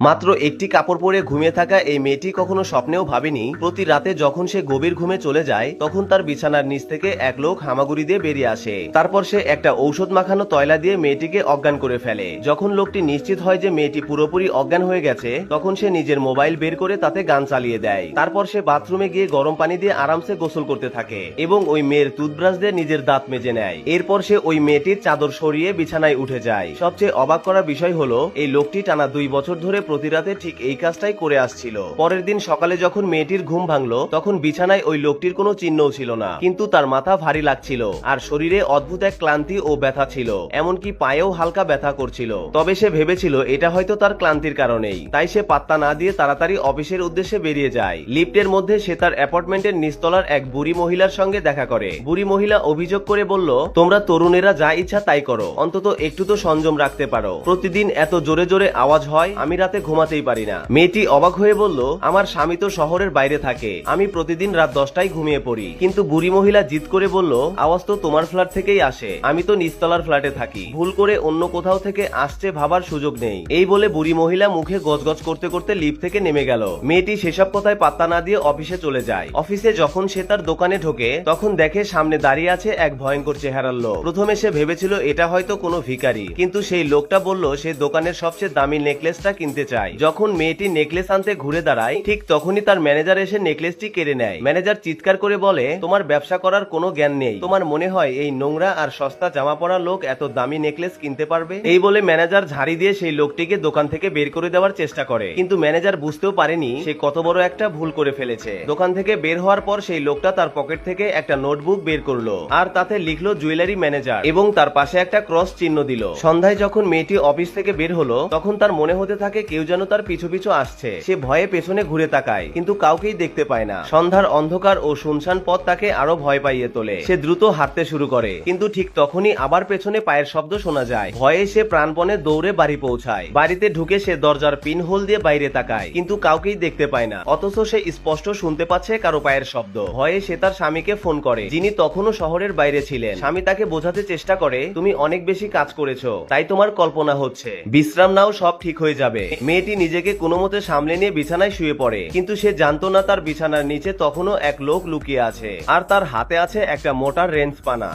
মাত্র একটি কাপড় পরে ঘুমিয়ে থাকা এই মেয়েটি কখনো স্বপ্নেও ভাবেনি প্রতি রাতে যখন সে গভীর ঘুমে চলে যায় তখন তার বিছানার নিচ থেকে এক লোক হামাগুড়ি দিয়ে বেরিয়ে আসে। তারপর সে একটা ঔষধ মাখানো তয়লা দিয়ে মেয়েটিকে অজ্ঞান করে ফেলে। যখন লোকটি নিশ্চিত হয় যে মেয়েটি পুরোপুরি অজ্ঞান হয়ে গেছে তখন সে নিজের মোবাইল বের করে তাতে গান চালিয়ে দেয়। তারপর সে বাথরুমে গিয়ে গরম পানি দিয়ে আরামসে গোসল করতে থাকে এবং ওই মেয়ের টুথব্রাশ দিয়ে নিজের দাঁত মেজে নেয়। এরপর সে ওই মেয়েটির চাদর সরিয়ে বিছানায় উঠে যায়। সবচেয়ে অবাক করার বিষয় হলো এই লোকটি টানা 2 বছর ধরে প্রতি রাতে ঠিক এই কাজটাই করে আসছিল। পরের দিন সকালে যখন মেয়েটির ঘুম ভাঙলো তখন বিছানায় ওই লোকটির কোনো চিহ্নও ছিল না, কিন্তু তার মাথা ভারী লাগছিল আর শরীরে অদ্ভুত এক ক্লান্তি ও ব্যথা ছিল, এমনকি পায়েও হালকা ব্যথা করছিল। তবে সে ভেবেছিল এটা হয়তো তার ক্লান্তির কারণেই, তাই সে পাত্তা না দিয়ে তাড়াতাড়ি অফিসের উদ্দেশ্যে বেরিয়ে যায়। লিফটের মধ্যে সে তার অ্যাপার্টমেন্টের নিচতলার এক বুড়ি মহিলার সঙ্গে দেখা করে। বুড়ি মহিলা অভিযোগ করে বলল, তোমরা তরুণেরা যা ইচ্ছা তাই করো, অন্তত একটু তো সংযম রাখতে পারো। প্রতিদিন এত জোরে জোরে আওয়াজ হয়, আমি রাতে ঘুমাতেই পারি না। মেয়েটি অবাক হয়ে বলল, আমার স্বামী তো শহরের বাইরে থাকে, আমি প্রতিদিন রাত 10টায় ঘুমিয়ে পড়ি। কিন্তু বুড়ি মহিলা জিদ করে বলল, আওয়াজ তো তোমার ফ্ল্যাট থেকেই আসে, আমি তো নিচতলার ফ্ল্যাটে থাকি, ভুল করে অন্য কোথাও থেকে আসছে ভাবার সুযোগ নেই। এই বলে বুড়ি মহিলা মুখে গজগজ করতে করতে লিফট থেকে নেমে গেল। মেয়েটি সেসব কথায় পাত্তা না দিয়ে অফিসে চলে যায়। অফিসে যখন সে তার দোকানে ঢোকে তখন দেখে সামনে দাঁড়িয়ে আছে এক ভয়ঙ্কর চেহারার লোক। প্রথমে সে ভেবেছিল এটা হয়তো কোনো ভিখারি, কিন্তু সেই লোকটা বলল সে দোকানের সবচেয়ে দামি নেকলেসটা কিনতে চায়। যখন মেয়েটি নেকলেস আনতে ঘুরে দাঁড়ায় ঠিক তখনই তার ম্যানেজার এসে নেকলেসটি কেড়ে নেয়। ম্যানেজার চিৎকার করে বলে, তোমার ব্যবসা করার কোনো জ্ঞান নেই, তোমার মনে হয় এই নোংরা আর সস্তা জামা পরা লোক এত দামি নেকলেস কিনতে পারবে? এই বলে ম্যানেজার ঝাড়ি দিয়ে সেই লোকটিকে দোকান থেকে বের করে দেওয়ার চেষ্টা করে, কিন্তু ম্যানেজার বুঝতেও পারেনি সে কত বড় একটা ভুল করে ফেলেছে। দোকান থেকে বের হওয়ার পর সেই লোকটা তার পকেট থেকে একটা নোটবুক বের করলো আর তাতে লিখলো জুয়েলারি ম্যানেজার এবং তার পাশে একটা ক্রস চিহ্ন দিল। সন্ধ্যায় যখন মেয়েটি অফিস থেকে বের হলো তখন তার মনে হতে থাকে কেউ যেন তার পিছু পিছু আসছে। সে ভয়ে পেছনে ঘুরে তাকায়, কিন্তু কাউকেই দেখতে পায় না। সন্ধ্যার অন্ধকার ও শুনশান পথ তাকে আরো ভয় পাইয়ে তোলে। সে দ্রুত হাঁটতে শুরু করে, কিন্তু ঠিক তখনই আবার পেছনে পায়ের শব্দ শোনা যায়। ভয়ে সে প্রাণপণে দৌড়ে বাড়ি পৌঁছায়। বাড়িতে ঢুকে সে দরজার পিন হোল দিয়ে বাইরে তাকায়, কিন্তু কাউকেই দেখতে পায় না। অথচ সে স্পষ্ট শুনতে পাচ্ছে কারো পায়ের শব্দ। ভয়ে সে তার স্বামীকে ফোন করে, যিনি তখনও শহরের বাইরে ছিলেন। স্বামী তাকে বোঝাতে চেষ্টা করে, তুমি অনেক বেশি কাজ করেছো, তাই তোমার কল্পনা হচ্ছে, বিশ্রাম নাও, সব ঠিক হয়ে যাবে। মেয়েটি নিজেকে কোনো মতে সামলে নিয়ে বিছানায় শুয়ে পড়ে, কিন্তু সে জানতো না তার বিছানার নিচে তখনও এক লোক লুকিয়ে আছে আর তার হাতে আছে একটা মোটা রেঞ্জ পানা।